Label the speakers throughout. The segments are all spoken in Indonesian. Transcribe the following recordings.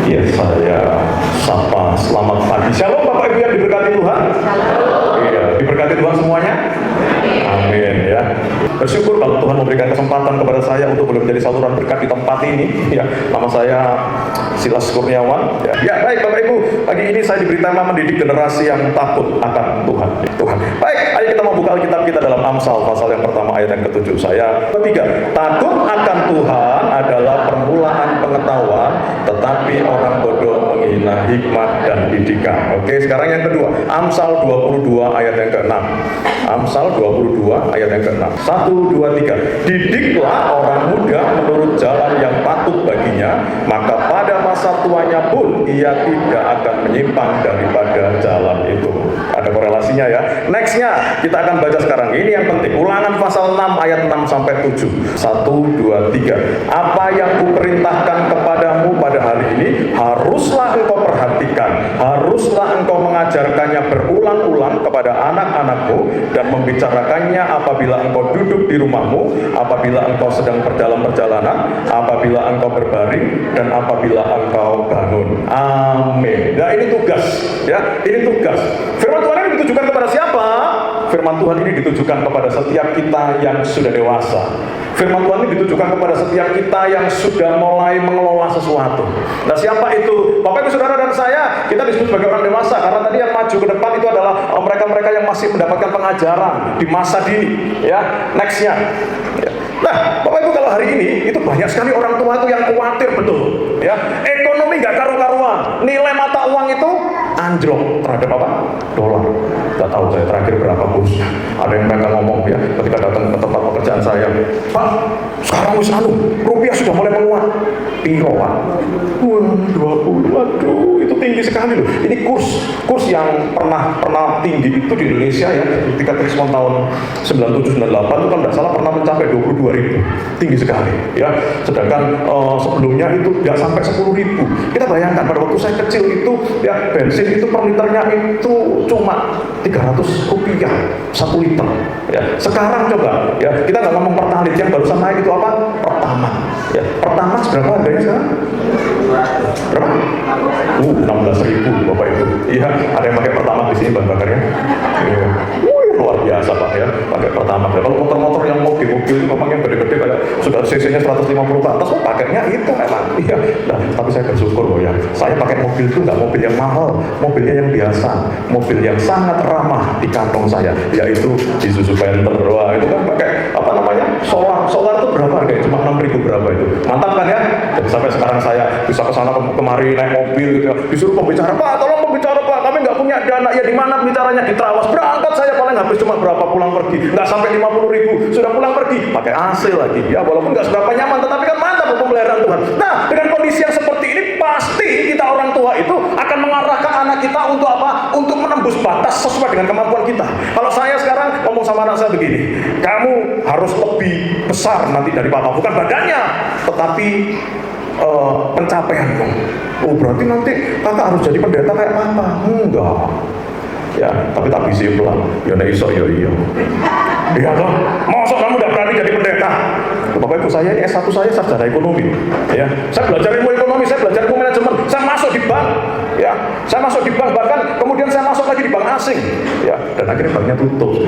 Speaker 1: Ya, saya sapa selamat pagi. Shalom Bapak Ibu yang diberkati Tuhan. Iya, diberkati Tuhan semuanya. Amin ya. Bersyukur kalau Tuhan memberikan kesempatan kepada saya untuk boleh menjadi saluran berkat di tempat ini. Ya, nama saya Silas Kurniawan. Ya, baik Bapak Ibu, pagi ini saya diberi tema mendidik generasi yang takut akan Tuhan. Baik, ayo kita membuka Alkitab kita dalam Amsal pasal yang pertama ayat yang ke-7. Saya ketiga, takut akan Tuhan adalah permulaan pengetahuan, tetapi orang bodoh menghina hikmat dan didikan. Oke, sekarang yang kedua, Amsal 22 ayat yang ke-6. Amsal 22 ayat yang ke-6. 1, 2, 3. Didiklah orang muda menurut jalan yang patut baginya, maka pada masa tuanya pun ia tidak akan menyimpang daripada jalan itu. Ada korelasinya ya. Nextnya kita akan baca sekarang. Ini yang penting. Ulangan pasal 6 ayat 6 sampai 7. 1, 2, 3. Apa yang kuperintahkan kepadamu pada hari ini haruslah engkau perhatikan, haruslah engkau mengajarkannya berulang-ulang kepada anak-anakmu dan membicarakannya apabila engkau duduk di rumahmu, apabila engkau sedang berdalam perjalanan, apabila engkau berbaring, dan apabila engkau bangun. Amin. Nah, ini tugas ya, ini tugas. Firman Tuhan ini ditujukan kepada siapa? Firman Tuhan ini ditujukan kepada setiap kita yang sudah dewasa. Firman Tuhan ini ditujukan kepada setiap kita yang sudah mulai mengelola sesuatu. Nah, siapa itu? Bapak Ibu Saudara dan saya, kita disebut sebagai orang dewasa karena tadi yang maju ke depan itu adalah mereka-mereka yang masih mendapatkan pengajaran di masa dini. Ya, nextnya. Ya. Nah, Bapak Ibu, kalau hari ini itu banyak sekali orang tua itu yang khawatir betul. Ya, ekonomi nggak karu-karuan, nilai mata uang itu anjlok terhadap apa? Dolar. Nggak tahu saya terakhir berapa kursnya. Ada yang mereka ngomong ya, ketika datang ke tempat pekerjaan saya, Pak, sekarang wis rupiah sudah mulai menguat. Piro, Pak? 20. Waduh, itu tinggi sekali loh. Ini kurs yang pernah tinggi itu di Indonesia ya, ketika krisis tahun 97 98 itu kan nggak salah pernah mencapai 22.000. Tinggi sekali ya. Sedangkan sebelumnya itu nggak sampai 10.000. Kita bayangkan pada waktu saya kecil itu ya, bensin itu per liternya itu cuma 300 rupiah 1 liter ya. Sekarang coba ya, kita nggak ngomong Pertalite, yang barusan naik itu apa? Pertamax ya. Pertamax berapa harganya sekarang? Berapa? 16.000 Bapak Ibu. Iya, ada yang pakai Pertamax di sini bahan bakarnya. Ya. Luar biasa Pak ya, pakai Pertamax ya. Kalau motor-motor yang mobil-mobil itu memang yang gede-gede kayak sudah cc-nya 150 ke atas, pakainya itu memang. Iya. Nah, tapi saya bersyukur loh ya. Saya pakai mobil itu nggak mobil yang mahal, mobilnya yang biasa, mobil yang sangat ramah di kantong saya, yaitu Isuzu Panther. Wah, itu kan pakai apa namanya? Solar itu berapa harganya? Cuma 6.000 berapa itu? Mantap kan ya? Jadi sampai sekarang saya bisa ke sana kemari naik mobil gitu ya. Disuruh pembicara, Pak, tolong pembicara Pak, kami nggak punya dana. Ya di mana pembicaranya? Di Trawas. Berangkat saya paling habis cuma berapa pulang pergi? Nggak sampai 50.000 sudah pulang pergi. Pakai AC lagi. Ya walaupun nggak seberapa nyaman, tetapi kan mantap pemeliharaan Tuhan. Nah, dengan kondisi yang seperti ini pasti kita orang tua itu akan mengarahkan anak kita untuk apa? Untuk menembus batas sesuai dengan kemampuan kita. Kalau saya sekarang ngomong sama anak saya begini, kamu harus lebih besar nanti dari papa, bukan badannya, tetapi pencapaianmu. Oh, berarti nanti kakak harus jadi pendeta kayak papa? Enggak. Ya, tapi tak bisa pulang. Ya nek iso ya iya. Iya toh. Mosok kamu udah berani jadi pendeta? Bapak Ibu, saya ini S1 saya sarjana ekonomi. Ya, saya belajar ilmu ekonomi, saya belajar ilmu manajemen. Saya masuk di bank. Ya, saya masuk di bank, bahkan kemudian saya masuk lagi di bank asing. Ya, dan akhirnya banknya tutup.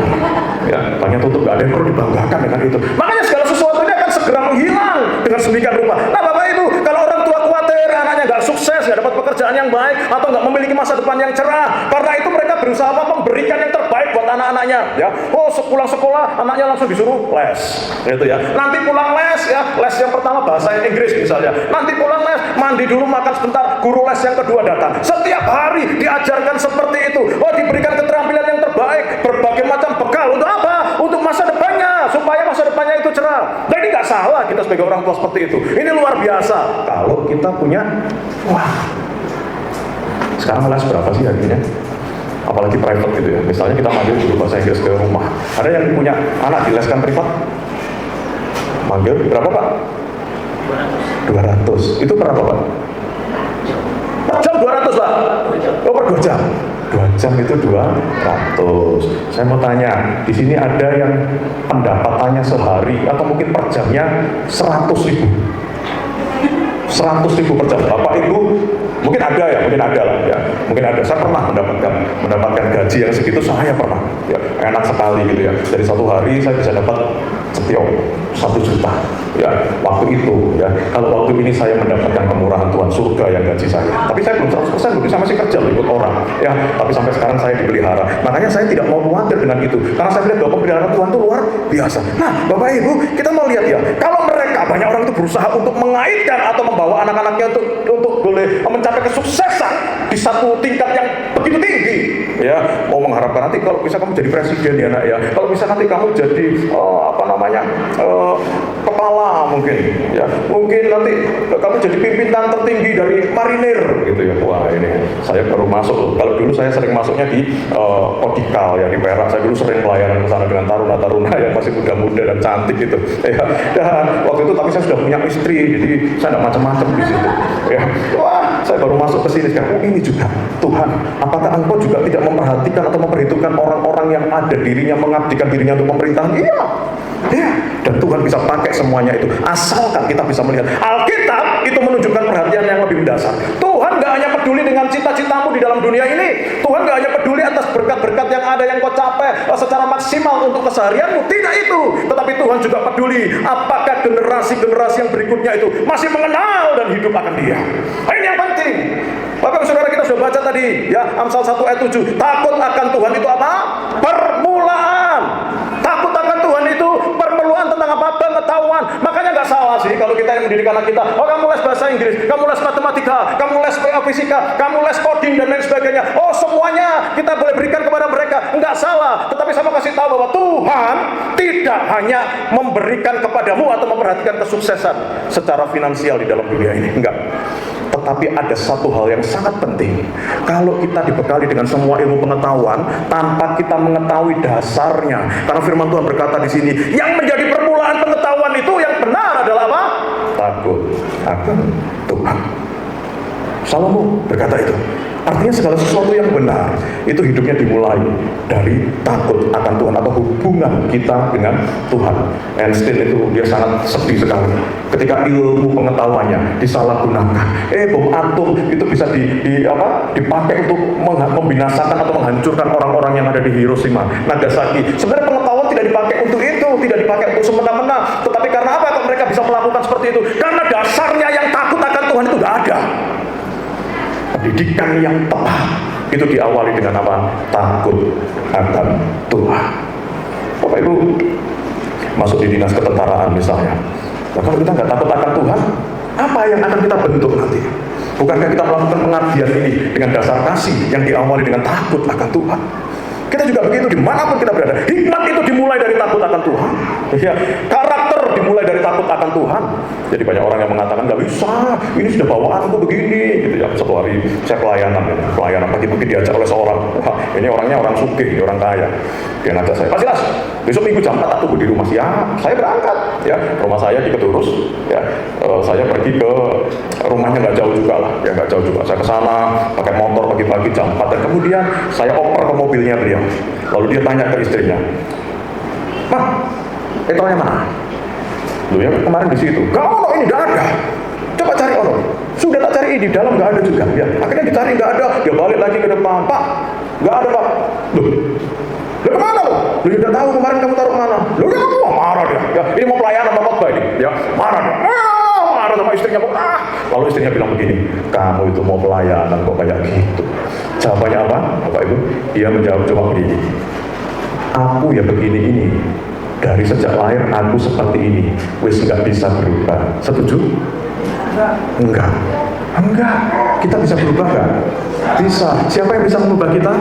Speaker 1: Ya, banknya tutup, gak ada yang perlu dibanggakan dengan itu. Makanya segala sesuatunya akan segera menghilang dengan sedemikian rupa. Nah, Bapak Ibu, kalau orang tua khawatir anaknya gak sukses, gak dapat pekerjaan yang baik, atau gak memiliki masa depan yang cerah, karena itu mereka berusaha memberikan yang terbaik buat anak-anaknya. Ya, oh sepulang sekolah anaknya langsung disuruh les, gitu ya. Nanti pulang les ya, les yang pertama bahasa Inggris misalnya. Nanti pulang les, mandi dulu, makan sebentar, guru les yang kedua datang. Setiap hari diajarkan seperti itu. Oh, diberikan keterampilan yang terbaik, berbagai macam bekal untuk apa? Untuk masa depannya, supaya masa depannya itu cerah. Dan ini nggak salah kita sebagai orang tua seperti itu. Ini luar biasa kalau kita punya. Wah, sekarang les berapa sih harganya? Apalagi private gitu ya. Misalnya kita manggil guru bahasa Inggris ke rumah. Ada yang punya anak dileskan privat? Manggil berapa Pak? 200. Itu berapa Pak? Per jam 200 Pak? Oh, per 2 jam. 2 jam itu 200. Saya mau tanya, di sini ada yang pendapatannya sehari atau mungkin per jamnya 100.000? 100 100.000 per jam. Bapak Ibu mungkin ada ya, mungkin ada lah ya, mungkin ada. Saya pernah mendapatkan gaji yang segitu, saya pernah ya, enak sekali gitu ya. Dari satu hari saya bisa dapat setiap 1 juta ya waktu itu ya. Kalau waktu ini saya mendapatkan kemurahan Tuhan, surga yang gaji saya, tapi saya belum 100%, belum, saya masih kerja ikut orang ya, tapi sampai sekarang saya dipelihara. Makanya saya tidak mau khawatir dengan itu, karena saya melihat bahwa pemeliharaan Tuhan itu luar biasa. Nah Bapak Ibu, kita mau lihat ya, kalau mereka, banyak orang itu berusaha untuk mengaitkan atau membawa anak-anaknya untuk boleh mencapai kesuksesan di satu tingkat yang begitu tinggi ya, mau mengharapkan nanti kalau bisa kamu jadi presiden ya nak ya, kalau bisa nanti kamu jadi kepala mungkin ya, mungkin nanti kamu jadi pimpinan tertinggi dari marinir gitu ya. Wah ini saya baru masuk, kalau dulu saya sering masuknya di Odikal ya, di Perak. Saya dulu sering pelayanan ke sana dengan taruna-taruna yang masih muda-muda dan cantik gitu ya. Dan waktu itu tapi saya sudah punya istri, jadi saya tidak macam-macam di situ ya. Wah saya baru masuk ke sini sekarang. Oh ini juga Tuhan, apakah engkau juga tidak memperhatikan atau memperhitungkan orang-orang yang ada dirinya mengabdikan dirinya untuk pemerintahan? Iya ya, dan Tuhan bisa pakai semuanya itu, asalkan kita bisa melihat. Alkitab itu menunjukkan perhatian yang lebih mendasar. Tuhan gak hanya peduli dengan cita-citamu di dalam dunia ini, Tuhan gak hanya peduli atas berkat-berkat yang ada yang kau capai secara maksimal untuk keseharianmu, tidak itu, tetapi Tuhan juga peduli apakah generasi-generasi yang berikutnya itu masih mengenal dan hidup akan Dia. Ini yang penting. Bapak saudara, kita sudah baca tadi ya, Amsal 1 ayat 7. Takut akan Tuhan itu apa? Permulaan. Takut akan Tuhan itu permulaan tentang apa? Pengetahuan. Makanya nggak salah sih kalau kita yang mendidik anak kita, oh kamu les bahasa Inggris, kamu les matematika, kamu les fisika, kamu les coding dan lain sebagainya. Oh semuanya kita boleh berikan kepada mereka, nggak salah. Tetapi saya mau kasih tahu bahwa Tuhan tidak hanya memberikan kepadamu atau memperhatikan kesuksesan secara finansial di dalam dunia ini, enggak. Tetapi ada satu hal yang sangat penting. Kalau kita dibekali dengan semua ilmu pengetahuan tanpa kita mengetahui dasarnya, karena firman Tuhan berkata di sini, yang menjadi permulaan pengetahuan itu yang benar adalah apa? Takut akan Tuhan. Salomo berkata itu. Artinya segala sesuatu yang benar itu hidupnya dimulai dari takut akan Tuhan atau hubungan kita dengan Tuhan. Einstein itu dia sangat sedih sekali ketika ilmu pengetahuannya disalahgunakan. Bom atom itu bisa dipakai untuk membinasakan atau menghancurkan orang-orang yang ada di Hiroshima, Nagasaki. Sebenarnya pengetahuan tidak dipakai untuk itu, tidak dipakai untuk semena-mena. Tetapi karena apa kok mereka bisa melakukan seperti itu? Karena dasarnya yang takut akan Tuhan itu tidak ada. Pendidikan yang tepat itu diawali dengan apa? Takut akan Tuhan. Bapak Ibu masuk di dinas ketentaraan misalnya, nah, kalau kita nggak takut akan Tuhan, apa yang akan kita bentuk nanti? Bukankah kita melakukan pengabdian ini dengan dasar kasih yang diawali dengan takut akan Tuhan? Kita juga begitu dimanapun kita berada. Hikmat itu dimulai dari takut akan Tuhan ya. Karakter dimulai dari takut akan Tuhan. Jadi banyak orang yang mengatakan nggak bisa, ini sudah bawaanku begini gitu ya. Satu hari saya pelayanan pagi-pagi diajak oleh seorang, ini orangnya orang sugih, orang kaya. Dia ngajak saya, Pak Silas, besok minggu jam 4 tunggu di rumah. Ya, saya berangkat ya, rumah saya di Kedurus ya. Saya pergi ke rumahnya nggak jauh juga lah ya, nggak jauh juga. Saya ke sana pakai motor pagi-pagi jam 4 dan kemudian saya oper ke mobilnya beliau. Lalu dia tanya ke istrinya, "Mah, petrolnya mana?" Loh ya kemarin di situ. "Gak ono, ini gak ada. Coba cari ono." Sudah tak cari di dalam gak ada juga. Ya, akhirnya dicari gak ada. Dia balik lagi ke depan. "Pak, gak ada Pak." Loh kemana lo? Lu udah tahu kemarin kamu taruh mana? Lu ya kamu marah dia. Ya, ini mau pelayanan apa khotbah ini? Ya, marah dia. Marah sama istrinya. Lalu istrinya bilang begini, "Kamu itu mau pelayanan kok kayak gitu?" Jawabannya apa? Bapak Ibu, dia menjawab cuma begini, "Aku ya begini ini. Dari sejak lahir aku seperti ini. Wis nggak bisa berubah." Setuju? Enggak. Kita bisa berubah nggak? Bisa. Siapa yang bisa mengubah kita?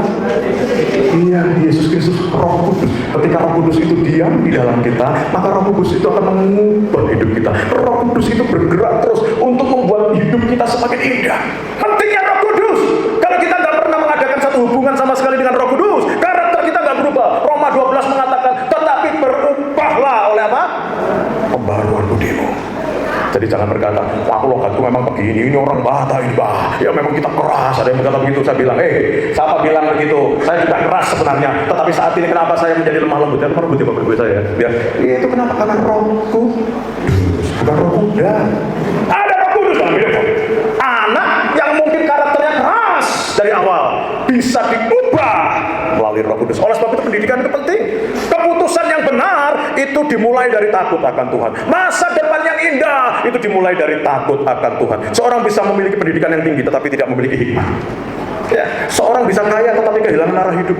Speaker 1: Iya, Yesus Kristus, Roh Kudus. Ketika Roh Kudus itu diam di dalam kita, maka Roh Kudus itu akan mengubah hidup kita. Roh Kudus itu bergerak terus untuk membuat hidup kita semakin indah. Pentingnya Roh Kudus. Kalau kita nggak pernah mengadakan satu hubungan sama sekali dengan Roh Kudus, karakter kita nggak berubah. Roma 12 mengatakan, tetapi berubahlah oleh apa? Pembaruan budimu. Jadi jangan berkata, aku logatku memang begini, ini orang Batak ini bah. Ya memang kita keras, ada yang berkata begitu. Saya bilang, siapa bilang begitu? Saya juga keras sebenarnya. Tetapi saat ini kenapa saya menjadi lemah lembut? Ya, lemah lembut ya Bapak Ibu saya. Ya, itu kenapa? Karena rohku, bukan roh kuda. Ada Roh Kudus dalam hidup itu dimulai dari takut akan Tuhan. Masa depan yang indah itu dimulai dari takut akan Tuhan. Seorang bisa memiliki pendidikan yang tinggi tetapi tidak memiliki hikmah. Ya, seorang bisa kaya tetapi kehilangan arah hidup.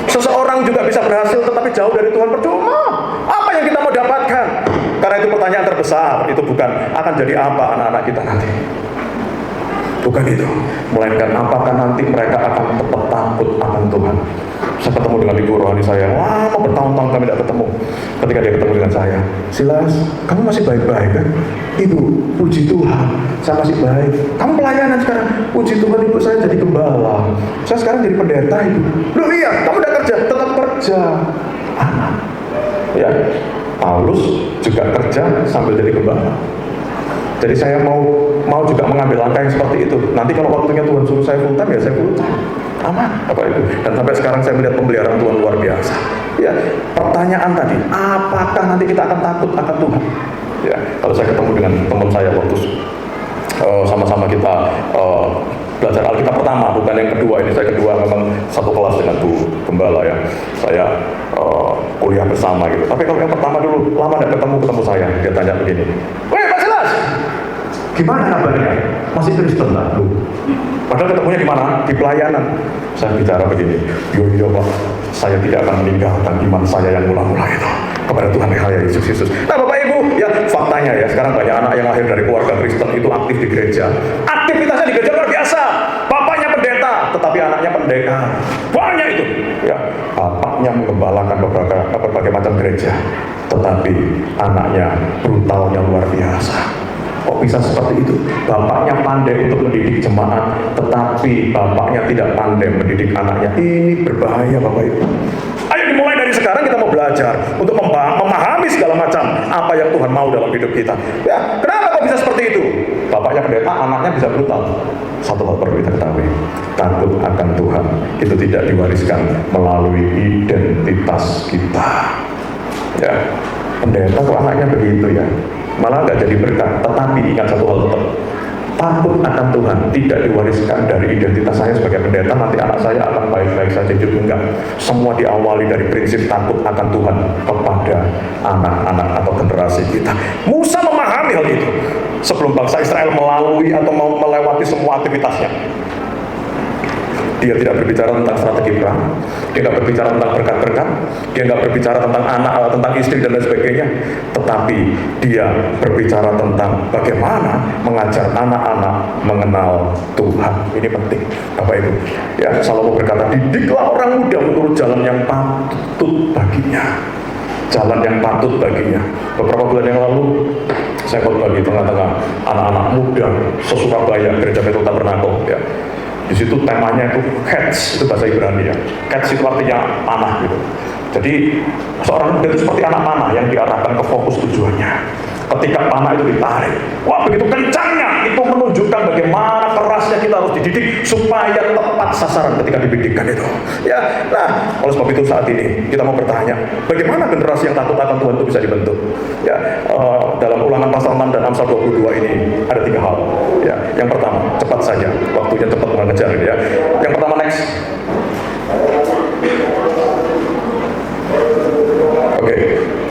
Speaker 1: Seseorang juga bisa berhasil tetapi jauh dari Tuhan, percuma. Apa yang kita mau dapatkan? Karena itu pertanyaan terbesar, itu bukan akan jadi apa anak-anak kita nanti. Bukan itu, melainkan apakah nanti mereka akan tetap takut akan Tuhan. Saya ketemu dengan ibu rohani saya, lama bertahun-tahun kami tidak ketemu. Ketika dia ketemu dengan saya, Silas, kamu masih baik-baik kan? Ibu, puji Tuhan, saya masih baik. Kamu pelayanan sekarang, puji Tuhan ibu, saya jadi gembala. Saya sekarang jadi pendeta ibu. Loh iya, kamu udah kerja, tetap kerja. Anak, ya, Paulus juga kerja sambil jadi gembala. Jadi saya mau juga mengambil langkah yang seperti itu. Nanti kalau waktunya Tuhan suruh saya full time, ya saya full time. Aman, apa itu? Dan sampai sekarang saya melihat pemeliharaan Tuhan luar biasa. Ya, pertanyaan tadi, apakah nanti kita akan takut akan Tuhan? Ya, kalau saya ketemu dengan teman saya waktu sama-sama kita belajar Alkitab pertama, bukan yang kedua. Ini saya kedua, memang satu kelas dengan Bu Gembala ya. Saya kuliah bersama gitu. Tapi kalau yang pertama dulu, lama tidak ketemu saya. Dia tanya begini, "Weh Pak Silas, gimana kabarnya? Masih Kristen lah lu?" Padahal ketemunya di mana? Di pelayanan. Saya bicara begini, yo Pak, saya tidak akan meninggalkan iman saya yang mula-mula itu kepada Tuhan yang Maha Yesus Kristus. Nah Bapak Ibu, ya faktanya ya, sekarang banyak anak yang lahir dari keluarga Kristen itu aktif di gereja. Aktivitasnya di gereja luar biasa. Bapaknya pendeta, tetapi anaknya pendekar. Banyak itu. Ya, bapaknya menggembalakan berbagai macam gereja, tetapi anaknya brutalnya luar biasa. Kok bisa seperti itu? Bapaknya pandai untuk mendidik jemaat, tetapi bapaknya tidak pandai mendidik anaknya. Ini berbahaya Bapak Ibu. Ayo dimulai dari sekarang kita mau belajar untuk memahami segala macam apa yang Tuhan mau dalam hidup kita. Ya, kenapa kok bisa seperti itu? Bapaknya pendeta, anaknya bisa brutal. Satu hal perlu kita ketahui, takut akan Tuhan itu tidak diwariskan melalui identitas kita. Ya, pendeta kok anaknya begitu ya, malah nggak jadi berkat. Tetapi ingat satu hal tetap, takut akan Tuhan tidak diwariskan dari identitas saya sebagai pendeta. Nanti anak saya akan baik-baik saja hidup, enggak. Semua diawali dari prinsip takut akan Tuhan kepada anak-anak atau generasi kita. Musa memahami hal itu sebelum bangsa Israel melalui atau mau melewati semua aktivitasnya. Dia tidak berbicara tentang strategi perang, dia tidak berbicara tentang berkat-berkat, dia tidak berbicara tentang anak, tentang istri dan lain sebagainya, tetapi dia berbicara tentang bagaimana mengajar anak-anak mengenal Tuhan. Ini penting, Bapak Ibu. Ya, Salomo berkata, didiklah orang muda menurut jalan yang patut baginya. Jalan yang patut baginya. Beberapa bulan yang lalu, saya khotbah di tengah-tengah anak-anak muda se-Surabaya, Gereja Metro Tabernakel. Ya. Di situ temanya itu Cats, itu bahasa Ibrani ya. Cats itu artinya panah gitu. Jadi seorang muda itu seperti anak panah yang diarahkan ke fokus tujuannya. Ketika panah itu ditarik, wah begitu kencangnya, itu menunjukkan bagaimana kerasnya kita harus dididik supaya tepat sasaran ketika dibidikkan itu. Ya, nah, oleh sebab itu saat ini kita mau bertanya, bagaimana generasi yang takut akan Tuhan itu bisa dibentuk? Ya, dalam Ulangan pasal 6 dan Amsal 22 ini ada 3 hal. Ya, yang pertama, cepat saja, waktunya cepat mengejar ya. Yang pertama, next. Oke.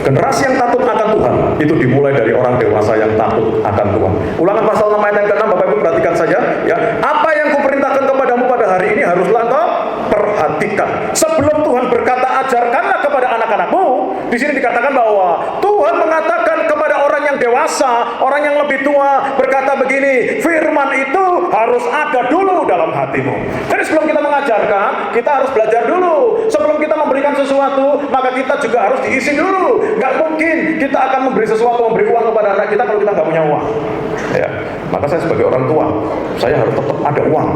Speaker 1: Generasi yang takut akan Tuhan itu dimulai dari orang dewasa yang takut akan Tuhan. Ulangan pasal 6 ayat yang ke-6, Bapak Ibu perhatikan saja ya. Apa yang kuperintahkan kepadamu pada hari ini haruslah engkau perhatikan. Sebelum Tuhan berkata ajarkanlah kepada anak-anakmu, di sini dikatakan bahwa Tuhan mengatakan kepada orang yang dewasa, orang yang lebih tua, berkata begini, firman itu harus ada dulu dalam hatimu. Jadi sebelum kita mengajarkan, kita harus belajar dulu. Sebelum kita memberikan sesuatu, maka kita juga harus diisi dulu. Nggak mungkin kita akan memberi sesuatu, memberi uang kepada anak kita kalau kita nggak punya uang. Ya, maka saya sebagai orang tua, saya harus tetap ada uang.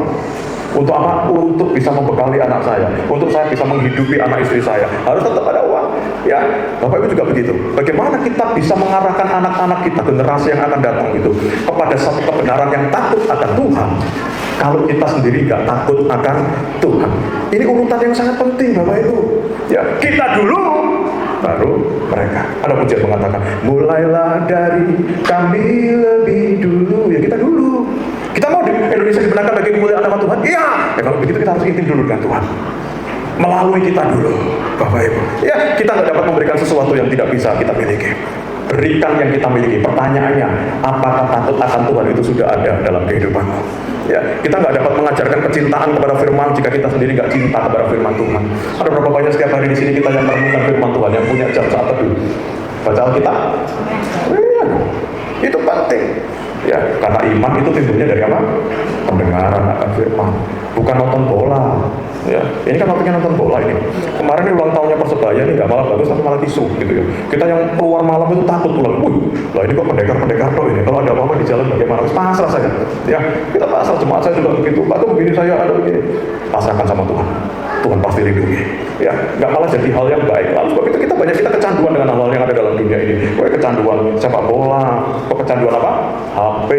Speaker 1: Untuk apa? Untuk bisa membekali anak saya, untuk saya bisa menghidupi anak istri saya, harus tetap ada uang. Ya, Bapak Ibu juga begitu. Bagaimana kita bisa mengarahkan anak-anak kita, generasi yang akan datang itu, kepada satu kebenaran yang takut akan Tuhan, kalau kita sendiri nggak takut akan Tuhan. Ini urutan yang sangat penting, Bapak Ibu. Ya, kita dulu, baru mereka. Ada pujian mengatakan, mulailah dari kami lebih dulu. Ya, kita dulu. Kita mau di Indonesia dibenarkan bagi kemuliaan nama Tuhan? Iya. Ya, kalau begitu kita harus intim dulu dengan Tuhan. melalui kita dulu, Bapak Ibu. Ya, kita nggak dapat memberikan sesuatu yang tidak bisa kita miliki. Berikan yang kita miliki. Pertanyaannya, apakah takut akan Tuhan itu sudah ada dalam kehidupanmu? Ya, kita nggak dapat mengajarkan kecintaan kepada firman jika kita sendiri nggak cinta kepada firman Tuhan. Ada berapa banyak setiap hari di sini kita yang merenungkan firman Tuhan, yang punya jam saat teduh baca Alkitab? Iya, itu penting. Ya, karena iman itu timbulnya dari apa? Pendengaran akan firman, bukan nonton bola. Ya, ini kan waktunya nonton bola ini. Kemarin ini ulang tahunnya Persebaya ini nggak malah bagus tapi malah kisruh gitu ya. Kita yang keluar malam itu takut pulang. Lah ini kok pendekar toh ini. Kalau ada apa-apa di jalan bagaimana? Pasrah saja. Ya, kita pasrah, jemaat saya juga begitu. Pak tuh begini saya ada begini. Pasrahkan sama Tuhan. Tuhan pasti lindungi. Ya, nggak malah jadi hal yang baik. Lalu sebab itu kita kecanduan dengan hal-hal yang ada dalam dunia ini. Kecanduan sepak bola, kecanduan apa? HP,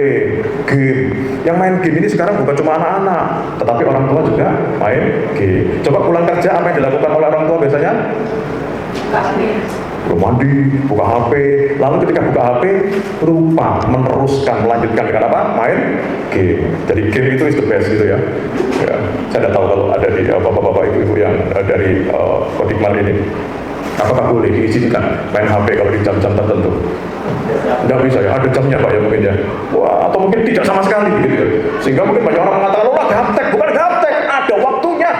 Speaker 1: game. Yang main game ini sekarang bukan cuma anak-anak, tetapi orang tua juga main game. Coba pulang kerja apa yang dilakukan oleh orang tua biasanya? Belum mandi, buka HP. Lalu ketika buka HP, lupa melanjutkan dengan apa? Main game. Jadi game itu is the best gitu ya. Ya, saya tidak tahu kalau ada di bapak-bapak ibu-ibu yang dari Kodikmal ini, apakah boleh diizinkan main HP kalau di jam-jam tertentu? Tidak bisa ya, ada jamnya Pak ya mungkin ya. Wah, atau mungkin tidak sama sekali gitu ya. Sehingga mungkin banyak orang mengatakan, oh gaptek, bukan gaptek, ada waktunya.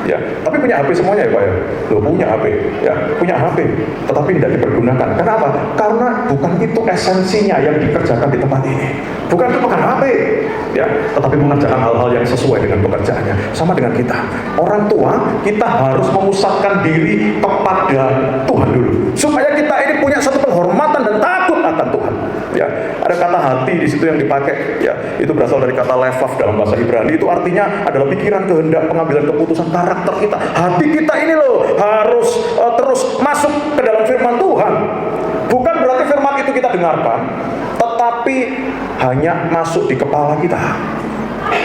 Speaker 1: Ya, tapi punya HP semuanya ya Pak ya. Loh, punya HP, ya, punya HP, tetapi tidak dipergunakan. Kenapa? Karena bukan itu esensinya yang dikerjakan di tempat ini. Bukan itu bukan HP, ya, tetapi mengerjakan hal-hal yang sesuai dengan pekerjaannya. Sama dengan kita, orang tua, kita harus memusatkan diri kepada Tuhan dulu, supaya kita ini punya satu penghormatan dan takut akan Tuhan. Ya, ada kata hati di situ yang dipakai, ya, itu berasal dari kata levaf dalam bahasa Ibrani. Itu artinya adalah pikiran, kehendak, pengambilan keputusan, karakter kita. Hati kita ini loh harus terus masuk ke dalam firman Tuhan. Bukan berarti firman itu kita dengarkan, tetapi hanya masuk di kepala kita.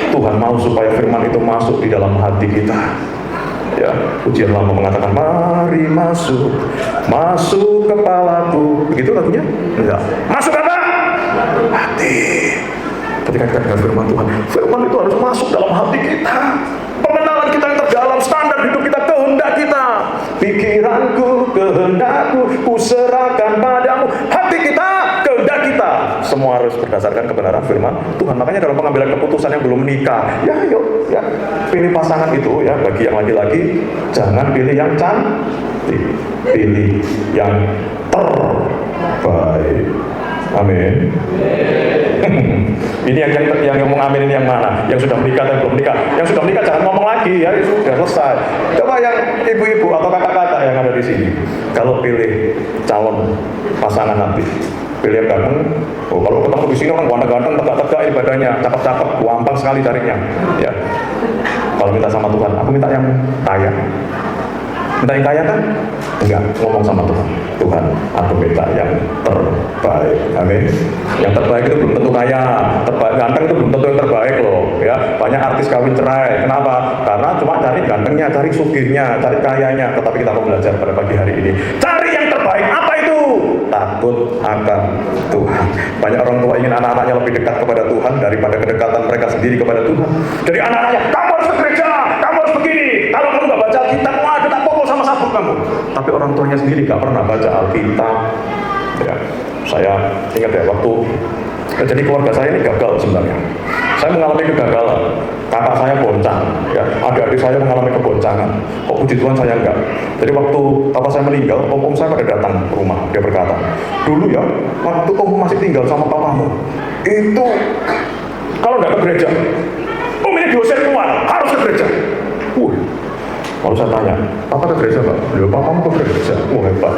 Speaker 1: Tuhan mau supaya firman itu masuk di dalam hati kita. Ya, ujian lama mengatakan, mari masuk kepalaku. Begitu lagunya? Enggak. Masuk apa? Hati. Ketika kita dengar firman Tuhan, firman itu harus masuk dalam hati kita. Pengenalan kita yang terdalam, standar hidup kita, kehendak kita. Pikiranku, kehendakku, ku serahkan padamu. Hati kita, kehendak kita, semua harus berdasarkan kebenaran firman Tuhan. Makanya dalam pengambilan keputusan yang belum menikah, ya yuk, ya, pilih pasangan itu ya. Bagi yang laki-laki, jangan pilih yang cantik, pilih yang terbaik. Amin. Ini yang ngomong amin ini yang mana? Yang sudah menikah dan belum menikah? Yang sudah menikah jangan ngomong lagi ya, sudah selesai. Coba yang ibu-ibu atau kakak-kakak yang ada di sini, kalau pilih calon pasangan nanti, pilih yang ganteng. Oh, kalau ketemu di sini orang ganteng, tegak-tegak ibadahnya, cakep-cakep, gampang sekali carinya. Ya. Kalau minta sama Tuhan, aku minta yang kaya. Minta yang kaya kan? Enggak, ngomong sama Tuhan. Tuhan, aku minta yang terbaik. Amin. Yang terbaik itu belum tentu kaya. Ganteng itu belum tentu yang terbaik loh. Ya, banyak artis kawin cerai. Kenapa? Karena cuma cari gantengnya, cari sugihnya, cari kayanya. Tetapi kita mau belajar pada pagi hari ini. Cari yang terbaik. Apa itu? Takut akan Tuhan. Banyak orang tua ingin anak-anaknya lebih dekat kepada Tuhan daripada kedekatan mereka sendiri kepada Tuhan. Jadi anak-anaknya, kamu harus ke gereja, kamu harus begini. Kalau kamu nggak baca Alkitab, waduh tak pokok sama sabuk kamu. Tapi orang tuanya sendiri nggak pernah baca Alkitab. Ya, saya ingat ya waktu jadi keluarga saya ini gagal sebenarnya. Saya mengalami kegagalan. Kakak saya boncang, ya. Adik-adik saya mengalami keboncangan. Oh, puji Tuhan saya enggak. Jadi waktu papa saya meninggal, om saya pada datang ke rumah. Dia berkata, dulu ya, waktu kamu masih tinggal sama papamu, itu kalau nggak ke gereja, om ini diusir keluar, harus ke gereja. Lalu saya tanya, papa ke gereja Pak? Loh, papamu ke gereja? Hebat.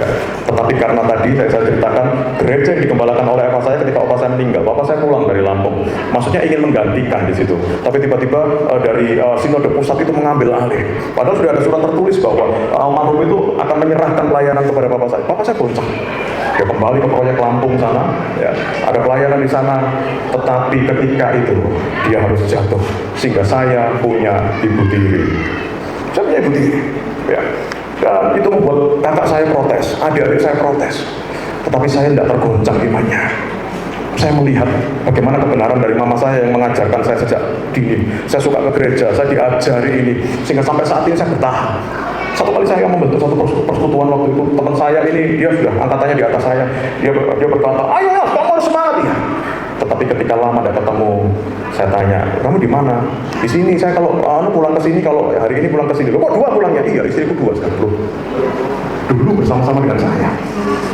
Speaker 1: Ya. Tetapi karena tadi saya ceritakan gereja yang digembalakan oleh papa saya ketika papa saya meninggal. Papa saya pulang dari Lampung, maksudnya ingin menggantikan di situ. Tapi tiba-tiba dari sinode pusat itu mengambil alih. Padahal sudah ada surat tertulis bahwa almarhum itu akan menyerahkan pelayanan kepada papa saya. Papa saya bonceng. Dia kembali ke proyek Lampung sana, ya. Ada pelayanan di sana. Tetapi ketika itu dia harus jatuh, sehingga saya punya ibu tiri. Saya punya ibu tiri, ya. Dan itu membuat kakak saya protes, adik-adik saya protes. Tetapi saya tidak tergoncang imannya. saya melihat bagaimana kebenaran dari mama saya yang mengajarkan saya sejak dini. Saya suka ke gereja, saya diajari ini, sehingga sampai saat ini saya bertahan. Satu kali saya membentuk satu persekutuan waktu itu, teman saya ini, dia sudah angkatannya di atas saya, dia berkata, ayo kamu harus semangat ya. Tetapi ketika lama tidak ketemu, saya tanya, kamu di mana? Di sini. Saya kalau pulang ke sini, kalau hari ini pulang ke sini. Kok 2 pulangnya? Iya, istriku 2 sekarang. Dulu bersama-sama dengan saya,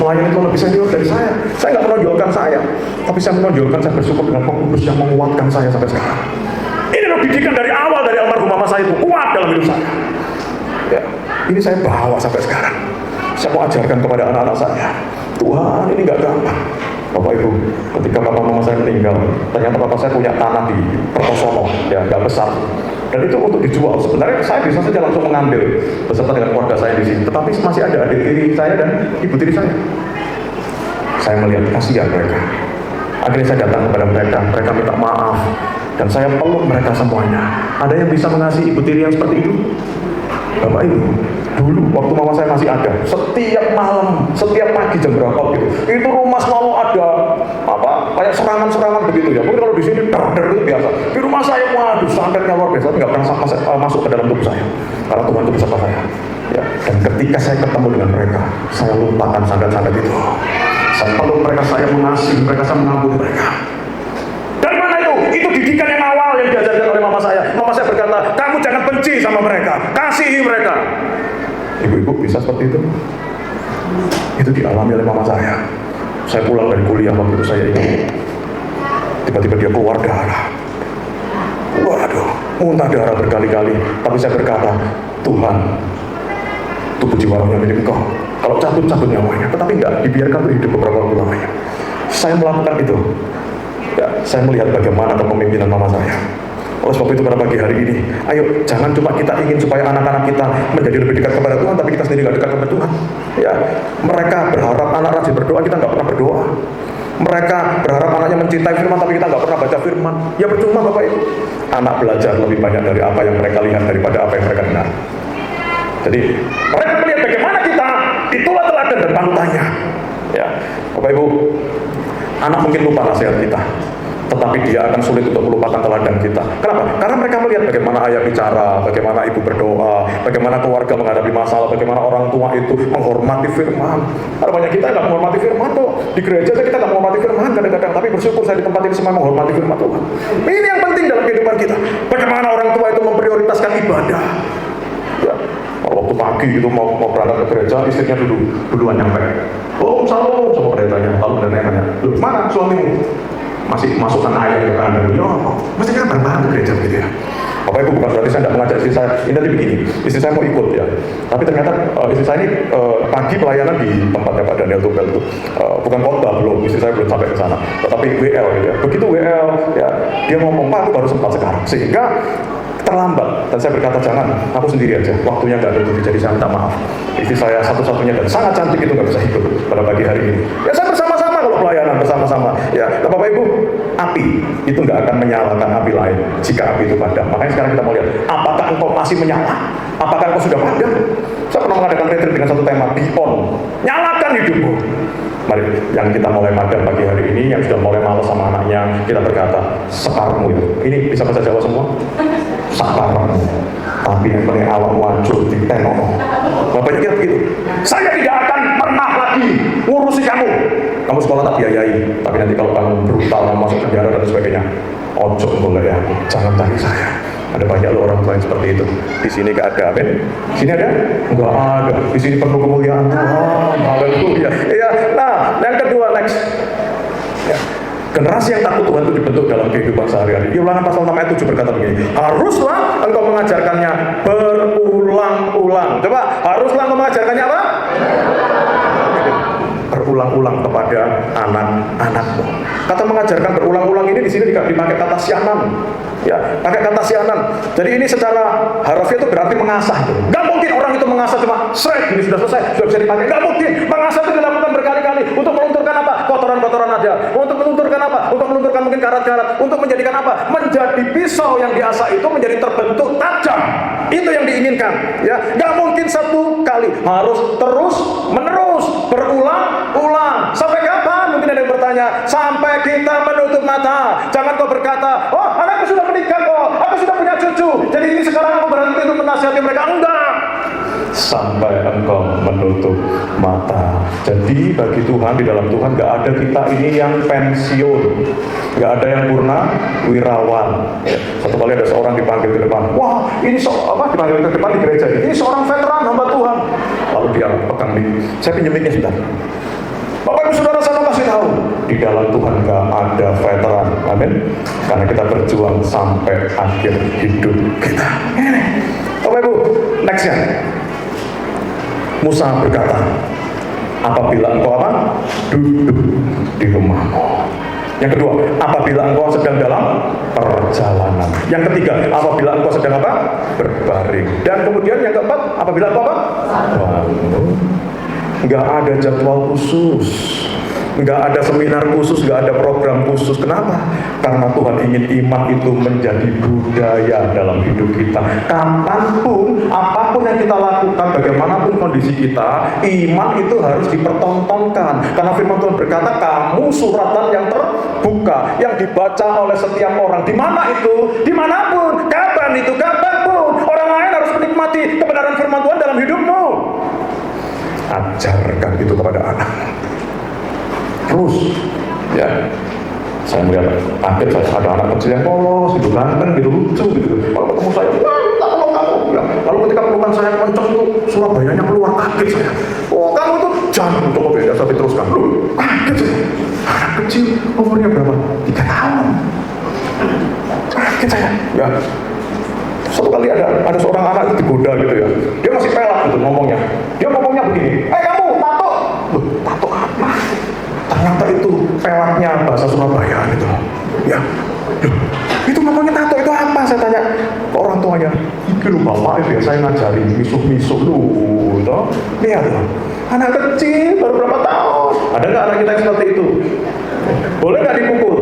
Speaker 1: melayani itu lebih senior dari saya. Saya nggak menonjolkan saya, tapi saya menonjolkan, saya bersyukur dengan Roh Kudus yang menguatkan saya sampai sekarang. Ini loh didikan dari awal, dari almarhum mama saya itu kuat dalam hidup saya. Ya, ini saya bawa sampai sekarang. Saya mau ajarkan kepada anak-anak saya. Tuhan, ini nggak gampang. Bapak Ibu, ketika bapak mama saya meninggal, ternyata bapak saya punya tanah di Kertosono, ya nggak besar. Dan itu untuk dijual. Sebenarnya saya bisa saja langsung mengambil beserta dengan keluarga saya di sini. Tetapi masih ada adik tiri saya dan ibu tiri saya. Saya melihat kasihan mereka. Akhirnya saya datang kepada mereka minta maaf. Dan saya peluk mereka semuanya. Ada yang bisa mengasihi ibu tiri yang seperti itu? Bapak Ibu, dulu waktu mama saya masih ada, setiap malam, setiap pagi jam berapa gitu, itu rumah selalu ada kayak serangan-serangan begitu ya. Mungkin kalau di sini der itu biasa. Di rumah saya, waduh, santetnya luar biasa, nggak pernah masuk ke dalam tubuh saya, karena Tuhan itu bersama saya. Ya, dan ketika saya ketemu dengan mereka, saya lupakan santet-santet itu. Saya peluk mereka, saya mengasihi mereka, saya mengampuni mereka. Dari mana itu? Itu didikan yang awal yang diajarkan oleh mama saya. Mama saya berkata, kamu jangan benci sama mereka, kasihi mereka. Ibu-ibu bisa seperti itu? Itu dialami oleh mama saya. Saya pulang dari kuliah waktu itu, saya ingat. Tiba-tiba dia keluar darah. Waduh, muntah darah berkali-kali. Tapi saya berkata, Tuhan, tubuh jiwa rohnya milik Engkau. Kalau cabut nyawanya, tetapi enggak, dibiarkan untuk hidup beberapa waktu lamanya. Saya melakukan itu. Ya, saya melihat bagaimana kepemimpinan mama saya. Oleh sebab itu pada pagi hari ini, ayo jangan cuma kita ingin supaya anak-anak kita menjadi lebih dekat kepada Tuhan, tapi kita sendiri nggak dekat kepada Tuhan. Ya, mereka berharap anak rajin berdoa, kita nggak pernah berdoa. Mereka berharap anaknya mencintai firman, tapi kita nggak pernah baca firman. Ya percuma Bapak Ibu. Anak belajar lebih banyak dari apa yang mereka lihat daripada apa yang mereka dengar. Jadi mereka melihat bagaimana kita itulah teladan dan panutannya. Ya, Bapak Ibu, anak mungkin lupa nasihat kita, tetapi dia akan sulit untuk melupakan teladan kita. Kenapa? Karena mereka melihat bagaimana ayah bicara, bagaimana ibu berdoa, bagaimana keluarga menghadapi masalah, bagaimana orang tua itu menghormati firman. Ada banyak kita nggak menghormati firman tuh. Di gereja kita nggak menghormati firman kadang-kadang, tapi bersyukur saya di tempat ini semua menghormati firman Tuhan. Ini yang penting dalam kehidupan kita. Bagaimana orang tua itu memprioritaskan ibadah. Ya, kalau waktu pagi gitu mau berangkat ke gereja, istrinya duluan nyampe. Oh, salam sama pendetanya, lalu pendetanya tanya, mana suamimu? Masih masukkan air ke kanan. Ya, mesti kan bareng-bareng ke gereja gitu ya. Bapak Ibu, bukan berarti saya tidak mengajak istri saya. Ini tadi begini, istri saya mau ikut ya. Tapi ternyata istri saya ini pagi pelayanan di tempatnya Pak Daniel Tunggal itu. Bukan khotbah, belum, istri saya belum sampai ke sana. Tetapi WL gitu ya. Begitu WL ya, dia ngomong, Pak, aku baru sempat sekarang. Sehingga terlambat, dan saya berkata jangan, aku sendiri aja, waktunya nggak ada, jadi saya minta maaf. Istri saya satu-satunya dan sangat cantik itu nggak bisa ikut pada pagi hari ini. Ya saya bersama-sama kalau pelayanan bersama-sama. Ya, nah, Bapak Ibu, api itu nggak akan menyalakan api lain jika api itu padam. Makanya sekarang kita mau lihat, apakah engkau masih menyala? Apakah engkau sudah padam? Saya pernah mengadakan retreat dengan satu tema Beyond, nyalakan hidupmu. Mari yang kita mulai madam pagi hari ini, yang sudah mulai malas sama anaknya, kita berkata, sekarmu itu. Ini bisa bahasa Jawa semua? Sekarmu. Tapi yang paling awal wajur di tengok. Bapaknya kira begitu. Saya tidak akan pernah lagi ngurusi kamu. Kamu sekolah tak biayai, tapi nanti kalau kamu brutal, masuk penjara dan sebagainya, ojo boleh ya, jangan cari saya. Ada banyak loh orang tua yang seperti itu. Di sini gak ada, Ben. Di sini ada? Enggak ada. Di sini penuh kemuliaan Tuhan. Haleluya. Iya. Nah, yang kedua next. Ya. Generasi yang takut Tuhan itu dibentuk dalam kehidupan sehari-hari. Di Ulangan pasal 6 ayat 7 berkata begini, haruslah engkau mengajarkannya berulang-ulang. Coba, haruslah engkau mengajarkannya apa? Berulang-ulang kepada anak-anakmu. Kata mengajarkan berulang-ulang ini di sini dipakai kata sianan. Ya, pakai kata sianan. Jadi ini secara harfiah itu berarti mengasah. Gak mungkin orang itu mengasah cuma seret, ini sudah selesai, sudah bisa dipakai. Gak mungkin. Mengasah itu dilakukan berkali-kali untuk melunturkan apa? Kotoran-kotoran aja. Untuk melunturkan apa? Untuk melunturkan mungkin karat-karat. Untuk menjadikan apa? Menjadi pisau yang diasah itu menjadi terbentuk tajam. Itu yang diinginkan. Ya, gak mungkin satu kali. Harus terus menerus berulang-ulang. Sampai kapan? Mungkin ada yang bertanya. katanya, sampai kita menutup mata. Jangan kau berkata, oh anakku sudah menikah kok, aku sudah punya cucu, jadi ini sekarang aku berhenti untuk menasihati mereka. Enggak, sampai engkau menutup mata. Jadi bagi Tuhan, di dalam Tuhan gak ada kita ini yang pensiun, gak ada yang purna wirawan. Satu kali ada seorang dipanggil ke depan, wah ini dipanggil ke depan di gereja, ini seorang veteran hamba Tuhan. Lalu dia pegang saya pinjam mic-nya sebentar. Bapak Ibu Saudara, saya mau kasih tahu, di dalam Tuhan gak ada veteran, amin. Karena kita berjuang sampai akhir hidup kita. Ini, Bapak Ibu, nextnya. Musa berkata, apabila engkau duduk di rumahmu. Yang kedua, apabila engkau sedang dalam perjalanan. Yang ketiga, apabila engkau sedang berbaring. Dan kemudian yang keempat, apabila engkau bangun. Nggak ada jadwal khusus, nggak ada seminar khusus, nggak ada program khusus. Kenapa? Karena Tuhan ingin iman itu menjadi budaya dalam hidup kita. Kapanpun, apapun yang kita lakukan, bagaimanapun kondisi kita, iman itu harus dipertontonkan. Karena firman Tuhan berkata, kamu suratan yang terbuka, yang dibaca oleh setiap orang. Di mana itu? Dimanapun, kapan itu, kapanpun, orang lain harus menikmati kebenaran firman Tuhan dalam hidupmu. Ajarkan itu kepada anak. Terus, ya, saya melihat akhir saya ada anak kecil yang polos, gitu ganteng, gitu lucu, gitu. Kalau ketemu saya, minta tolong kamu. Ya. Lalu ketika pelukan saya kenceng itu, Surabayanya keluar, kaget saya. Oh, kamu tuh jangan coba beda, saya teruskan. Loh, kaget saya. Anak kecil, umurnya berapa? 3 tahun. Kaget saya. Ya. Suatu kali ada seorang anak itu digoda gitu ya. Dia masih pelak gitu ngomongnya. Dia ngomongnya begini, kamu tato. Loh, tato apa? Ternyata itu pelaknya bahasa Surabaya gitu. Ya. Loh, itu ngomongnya tato itu apa? Saya tanya ke orang tuanya. Itu loh bapak itu ya, saya ngajarin misuh-misuh loh. Lihat loh. Anak kecil baru berapa tahun. Ada nggak anak kita yang seperti itu? Boleh nggak dipukul?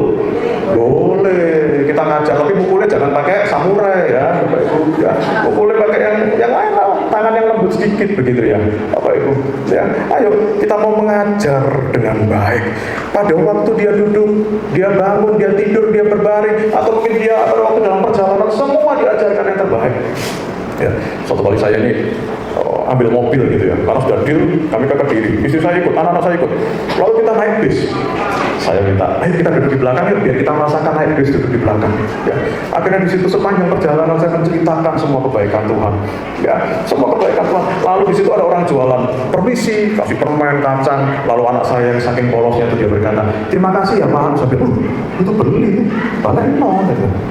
Speaker 1: Boleh, kita ngajar, tapi pukulnya jangan pakai samurai ya, Bapak Ibu. Ya, pukulnya pakai yang lain lah, tangan yang lembut sedikit begitu ya, Bapak Ibu. Ya, ayo kita mau mengajar dengan baik. Pada waktu dia duduk, dia bangun, dia tidur, dia berbaring, atau mungkin dia pada waktu dalam perjalanan, semua diajarkan yang terbaik. Ya, suatu kali saya ini ambil mobil gitu ya, karena sudah deal, kami ke Kediri, istri saya ikut, anak-anak saya ikut, lalu kita naik bis. Saya minta, ayo kita duduk di belakang yuk, biar kita merasakan naik bis duduk di belakang. Ya, akhirnya di situ sepanjang perjalanan saya menceritakan semua kebaikan Tuhan. Ya, semua kebaikan Tuhan. Lalu di situ ada orang jualan, permisi, kasih permen, kacang. Lalu anak saya yang saking polosnya itu dia berkata, terima kasih ya Pak. Saya bilang, itu beli, balik no.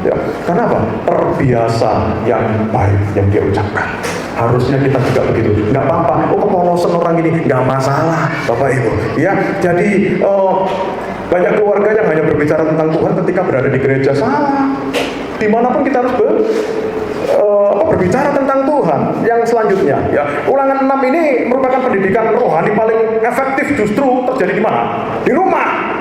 Speaker 1: Ya, karena apa? Terbiasa yang baik yang dia ucapkan. Harusnya kita juga begitu. Nggak apa-apa. Oh, kepolosan orang ini nggak masalah, Bapak Ibu. Ya, jadi banyak keluarga yang hanya berbicara tentang Tuhan ketika berada di gereja. Salah. Dimanapun kita harus berbicara tentang Tuhan. Yang selanjutnya, ya, Ulangan 6 ini merupakan pendidikan rohani paling efektif justru terjadi di mana? Di rumah.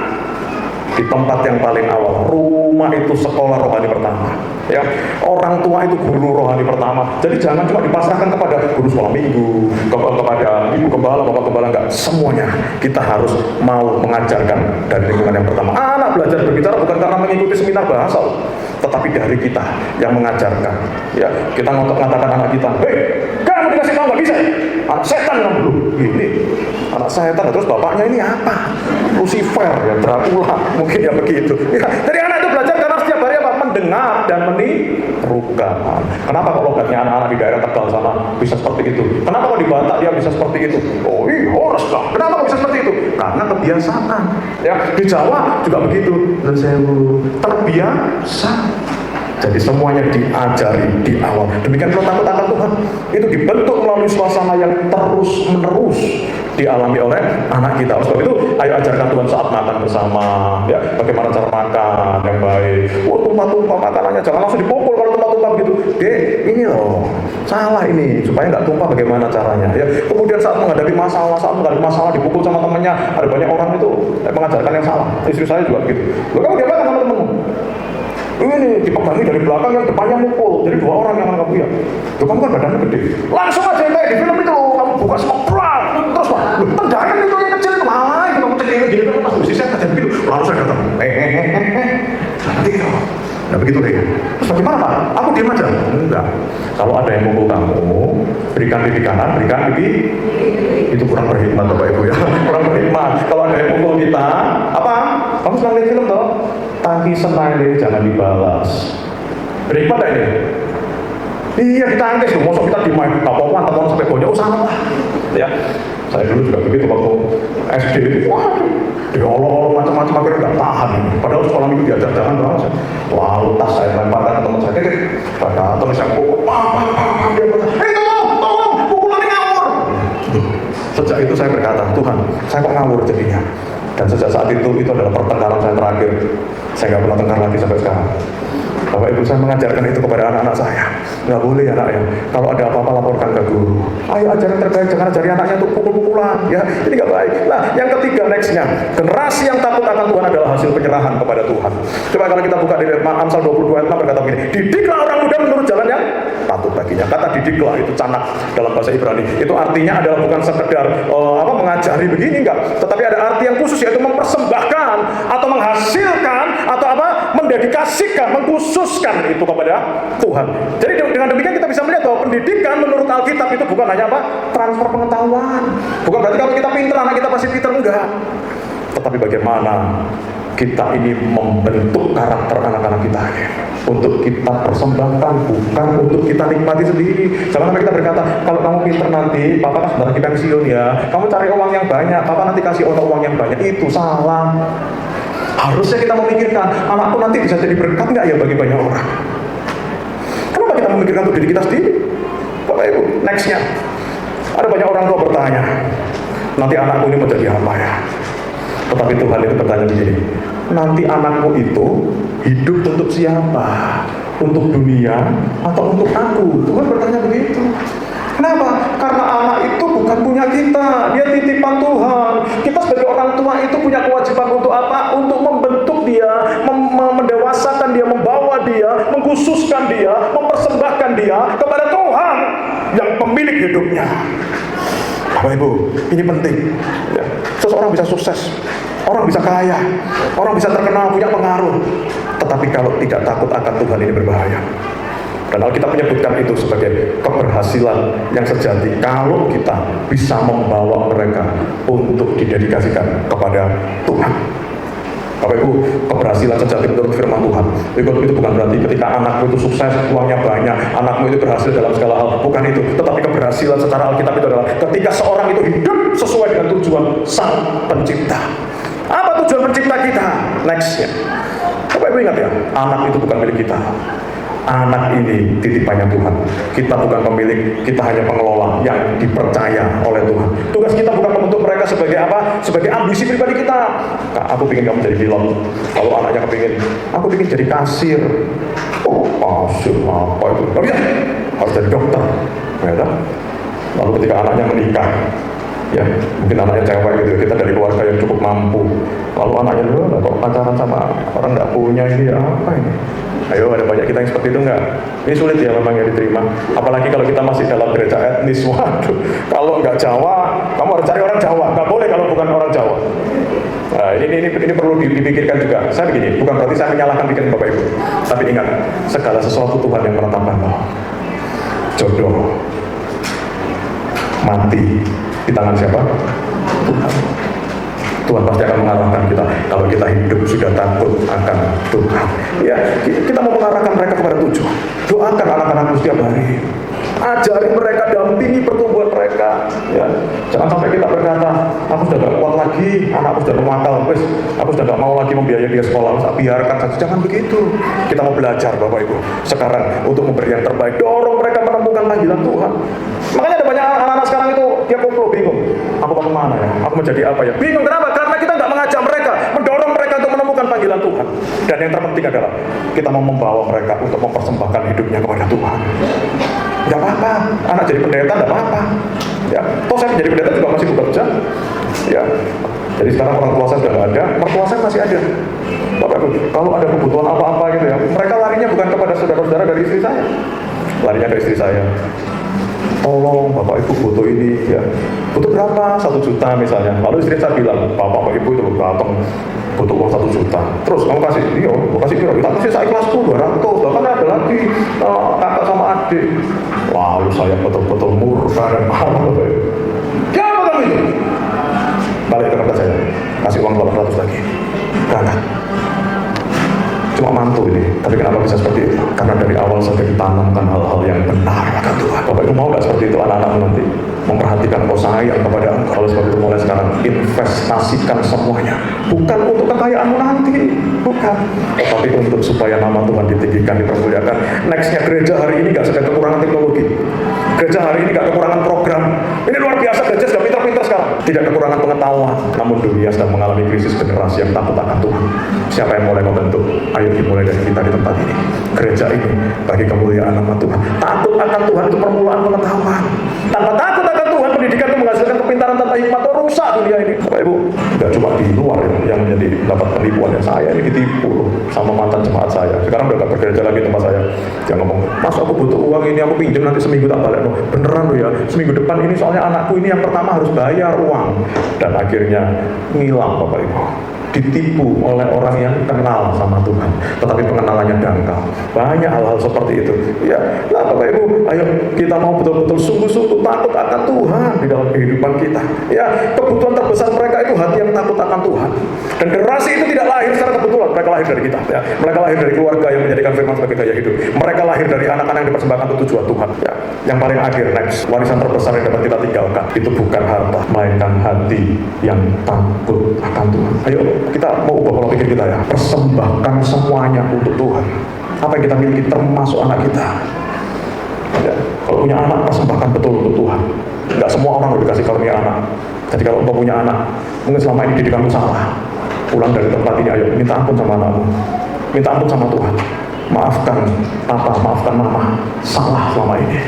Speaker 1: Di tempat yang paling awal. Rumah itu sekolah rohani pertama. Ya, orang tua itu guru rohani pertama. Jadi jangan cuma dipasrahkan kepada guru sekolah minggu, kepada ibu gembala, bapak gembala, enggak. Semuanya kita harus mau mengajarkan dari lingkungan yang pertama. Anak belajar berbicara bukan karena mengikuti seminar bahasa, tetapi dari kita yang mengajarkan. Ya, kita mengatakan anak kita, hei, kamu dikasih tahu nggak bisa? Anak setan kamu dulu. Ini anak setan. Terus bapaknya ini apa? Lucifer, ya, Dracula, mungkin ya begitu. Ya, jadi anak itu belajar karena setiap hari apa? Mendengar dan menirukan. Kenapa kok logatnya anak-anak di daerah Tegal sana bisa seperti itu? Kenapa kok di Batak dia bisa seperti itu? Oh, harus lah. Kenapa kok bisa seperti itu? Karena kebiasaan. Ya, di Jawa juga begitu. Dan saya terbiasa. Jadi semuanya diajari di awal. Demikian kalau takut akan Tuhan itu dibentuk melalui suasana yang terus menerus dialami oleh anak kita. Sebab itu ayo ajarkan Tuhan saat makan bersama. Ya, bagaimana cara makan yang baik. Oh, tumpah-tumpah makanannya jangan langsung dipukul kalau tumpah-tumpah begitu. Dek, ini loh salah ini, supaya nggak tumpah bagaimana caranya. Ya, kemudian saat menghadapi masalah dipukul sama temannya. Ada banyak orang itu mengajarkan yang salah. Istri saya juga begitu. Loh, kamu diapakan sama temanmu? Ini dipegangi dari belakang, yang depannya mukul. Jadi 2 orang yang kamu ya. Tuh, kamu kan badannya gede. Langsung aja kayak di film itu, kamu buka semua, terus Pak, tendangan itu yang kecil itu malah, kamu cekik gini kan pas posisi saya kayak begitu. saya datang. Nanti kau. Nah begitu deh. Terus bagaimana Pak? Aku diam aja. Enggak. Kalau ada yang mukul kamu, berikan pipi kanan, berikan pipi. Itu kurang berhikmat Bapak Ibu ya. Kurang berhikmat. Kalau ada yang mukul kita, apa? Kamu sedang lihat film toh? Tangki senang ini jangan dibalas. Berhikmat gak ini? Iya kita angkes loh, masa kita dimain apa-apa, teman sampai bonyok, salah ya. Saya dulu juga begitu waktu SD, waduh, diolong-olong macam-macam akhirnya nggak tahan. Padahal sekolah minggu diajar jangan banget. Lalu tas saya lemparkan ke teman saya, datang saya pukul, dia berkata, tolong, pukulannya ngawur. Sejak itu saya berkata, Tuhan, saya kok ngawur jadinya. Dan sejak saat itu adalah pertengkaran saya terakhir. Saya nggak pernah tengkar lagi sampai sekarang. Bapak Ibu saya mengajarkan itu kepada anak-anak saya. Nggak boleh anaknya. Kalau ada apa-apa laporkan ke guru. Ayo ajaran terbaik, jangan ajari anaknya untuk pukul-pukulan. Ya, ini nggak baik. Nah, yang ketiga nextnya, generasi yang takut akan Tuhan adalah hasil penyerahan kepada Tuhan. Coba kalau kita buka di Amsal 22 ayat 6 berkata begini, didiklah orang muda menurut jalan yang patut baginya. Kata didiklah itu canak dalam bahasa Ibrani. Itu artinya adalah bukan sekedar mengajari begini enggak, tetapi ada arti yang khusus yaitu mempersembahkan atau menghasilkan atau mendedikasikan, mengkhususkan itu kepada Tuhan. Jadi dengan demikian kita bisa melihat bahwa pendidikan menurut Alkitab itu bukan hanya transfer pengetahuan. Bukan berarti kalau kita pintar anak kita pasti pintar, enggak. Tetapi bagaimana kita ini membentuk karakter anak-anak kita untuk kita persembahkan, bukan untuk kita nikmati sendiri. Jangan sampai kita berkata, kalau kamu pintar nanti, papa kan sebentar lagi pensiun ya, kamu cari uang yang banyak, papa nanti kasih uang yang banyak. Itu salah. Harusnya kita memikirkan, anakku nanti bisa jadi berkat nggak ya bagi banyak orang. Kenapa kita memikirkan untuk diri kita sendiri? Bapak Ibu, nextnya, ada banyak orang tua bertanya, nanti anakku ini mau jadi apa ya? Tetapi Tuhan itu bertanya begini, nanti anakmu itu hidup untuk siapa? Untuk dunia atau untuk aku? Tuhan bertanya begitu. Kenapa? Karena anak itu bukan punya kita, dia titipan Tuhan. Kita sebagai orang tua itu punya kewajiban untuk apa? Untuk membentuk dia, mendewasakan dia, membawa dia, mengkhususkan dia, mempersembahkan dia kepada Tuhan yang pemilik hidupnya. Bapak Ibu, ini penting. Ya. Seseorang bisa sukses, orang bisa kaya, orang bisa terkenal, punya pengaruh. Tetapi kalau tidak takut akan Tuhan ini berbahaya. Dan Alkitab menyebutkan itu sebagai keberhasilan yang sejati kalau kita bisa membawa mereka untuk didedikasikan kepada Tuhan. Bapak Ibu, keberhasilan sejati menurut firman Tuhan itu bukan berarti ketika anakmu itu sukses, uangnya banyak, anakmu itu berhasil dalam segala hal, bukan itu. Tetapi keberhasilan secara Alkitab itu adalah ketika seorang itu hidup sesuai dengan tujuan Sang Pencipta. Apa tujuan pencipta kita? Nextnya, Bapak Ibu ingat ya, anak itu bukan milik kita. Anak ini titipannya Tuhan. Kita bukan pemilik, kita hanya pengelola yang dipercaya oleh Tuhan. Tugas kita bukan membentuk mereka sebagai apa? Sebagai ambisi pribadi kita. Nah, aku ingin kamu jadi pilot. Kalau anaknya kepingin, aku ingin jadi kasir. Oh, kasir apa itu? Tapi ya, harus jadi dokter. Ya, lalu ketika anaknya menikah, ya mungkin anaknya cewek gitu, kita dari keluarga yang cukup mampu. Lalu anaknya dulu, kok pacaran sama orang nggak punya ini, apa ini? Ayo, ada banyak kita yang seperti itu enggak? Ini sulit ya memang ya diterima. Apalagi kalau kita masih dalam gereja etnis. Waduh, kalau enggak Jawa, kamu harus cari orang Jawa. Enggak boleh kalau bukan orang Jawa. Nah, ini perlu dipikirkan juga. Saya begini, bukan berarti saya menyalahkan pikiran Bapak Ibu. Tapi ingat, segala sesuatu Tuhan yang menetapkan. Jodoh mati di tangan siapa? Tuhan. Tuhan pasti akan mengarahkan kita kalau kita hidup sudah takut akan Tuhan. Ya, kita mau mengarahkan mereka kepada tujuan. Doakan anak-anakmu setiap hari. Ajari mereka, dampingi pertumbuhan mereka. Ya, jangan sampai kita berkata, aku sudah gak kuat lagi, anakku sudah memakal, aku sudah gak mau lagi membiayai dia sekolah, saya biarkan saja. Jangan begitu. Kita mau belajar Bapak Ibu sekarang untuk memberi yang terbaik. Dorong mereka menemukan panggilan Tuhan. Makanya ada banyak anak-anak sekarang itu dia koplo bingung. Aku mau kemana ya? Aku menjadi apa ya? Bingung kenapa? Karena kita nggak mengajak mereka, mendorong mereka untuk menemukan panggilan Tuhan. Dan yang terpenting adalah kita mau membawa mereka untuk mempersembahkan hidupnya kepada Tuhan. Gak apa-apa, anak jadi pendeta gak apa-apa. Ya, toh saya menjadi pendeta juga masih bekerja. Ya, jadi sekarang orang tua saya sudah nggak ada, mertua saya masih ada. Bapak Ibu, kalau ada kebutuhan apa-apa gitu ya, mereka larinya bukan kepada saudara-saudara dari istri saya, larinya ke istri saya. tolong Bapak Ibu butuh ini ya. Butuh berapa? 1 juta misalnya. Lalu istri saya bilang, Bapak Ibu itu datang butuh uang 1 juta. Terus kamu kasih, iya, aku kasih kira. Tapi saya kelasku 200. Bahkan ada lagi kakak sama adik. Lalu saya betul-betul murka dan marah. Siapa kamu itu? Balik ke tempat saya, kasih uang 800 lagi. Berangkat. Cuma mantu ini, tapi kenapa bisa seperti itu? Karena dari awal sudah ditanamkan hal-hal yang benar akan Tuhan. Bapak Ibu mau gak seperti itu anak-anakmu nanti? Memperhatikan kau sayang kepada engkau. Kalau sebab itu mulai sekarang investasikan semuanya. Bukan untuk kekayaanmu nanti, bukan. Tapi untuk supaya nama Tuhan ditinggikan, dipermuliakan. Nextnya gereja hari ini gak sedang kekurangan teknologi. Gereja hari ini gak kekurangan program. Ini luar biasa, gereja sudah pintar-pintar sekarang. Tidak kekurangan pengetahuan. Namun dunia sedang mengalami krisis generasi yang takut akan Tuhan. Siapa yang mulai membentuk? Ayo dimulai dari kita di tempat ini. Gereja ini bagi kemuliaan nama Tuhan. Takut akan Tuhan itu permulaan pengetahuan. Tanpa takut akan Tuhan, pendidikan itu menghasilkan kepintaran tanpa hikmat, itu rusak dunia ini. Bapak Ibu, tidak cuma di luar yang menjadi dapat penipuan ya. Saya ini ditipu sama mantan jemaat saya. Sekarang udah gak bergereja lagi tempat saya. Dia ngomong, Mas aku butuh uang ini, aku pinjam nanti seminggu tak balik. Beneran loh ya, seminggu depan ini soalnya anakku ini yang pertama harus bayar uang. Dan akhirnya ngilang Bapak Ibu. Ditipu oleh orang yang kenal sama Tuhan, tetapi pengenalannya dangkal. Banyak hal-hal seperti itu. Ya, nah Bapak Ibu, ayo kita mau betul-betul sungguh-sungguh takut akan Tuhan di dalam kehidupan kita. Ya, kebutuhan terbesar mereka itu hati yang takut akan Tuhan. Dan generasi itu tidak lahir secara kebetulan, mereka lahir dari kita. Ya, mereka lahir dari keluarga yang menjadikan firman sebagai gaya hidup. Mereka lahir dari anak-anak yang dipersembahkan untuk tujuan Tuhan. Ya, yang paling akhir next, warisan terbesar yang dapat kita tinggalkan itu bukan harta, melainkan hati yang takut akan Tuhan. Ayo kita mau ubah pola pikir kita ya, persembahkan semuanya untuk Tuhan. Apa yang kita miliki termasuk anak kita ya, kalau punya anak persembahkan betul untuk Tuhan. Tidak semua orang dikasih karunia anak. Jadi kalau engkau punya anak, mungkin selama ini didikanmu salah, pulang dari tempat ini ayo minta ampun sama anakmu, minta ampun sama Tuhan. Maafkan papa, maafkan mama, salah selama ini.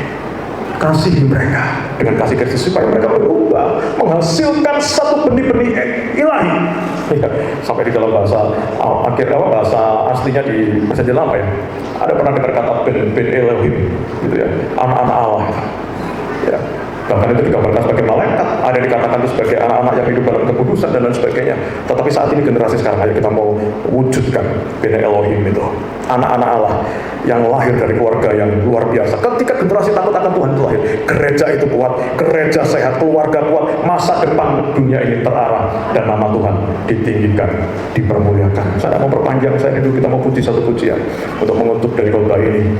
Speaker 1: Kasihi mereka dengan kasih Kristus supaya mereka berubah, menghasilkan satu benih-benih ilahi. Ya, sampai di dalam bahasa bahasa aslinya di Perjanjian Lama ya, ada pernah dengar kata ben Elohim, gitu ya, anak-anak Allah. Ya, bahkan itu digambarkan sebagai malaikat, ada dikatakan itu sebagai anak-anak yang hidup dalam kekudusan dan lain sebagainya. Tetapi saat ini generasi sekarang, ayo kita mau wujudkan Bene Elohim itu, anak-anak Allah yang lahir dari keluarga yang luar biasa. Ketika generasi takut akan Tuhan itu lahir, gereja itu kuat, gereja sehat, keluarga kuat, masa depan dunia ini terarah dan nama Tuhan ditinggikan, dipermuliakan. Saya mau perpanjang, saya itu kita mau puji satu pujian untuk menutup dari khotbah ini.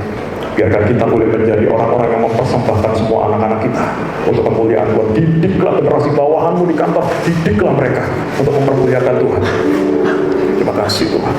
Speaker 1: Biarkan kita boleh menjadi orang-orang yang mempersembahkan semua anak-anak kita untuk kemuliaan Tuhan. Didiklah generasi bawahanmu di kantor, didiklah mereka untuk mempermuliakan Tuhan. Terima kasih Tuhan.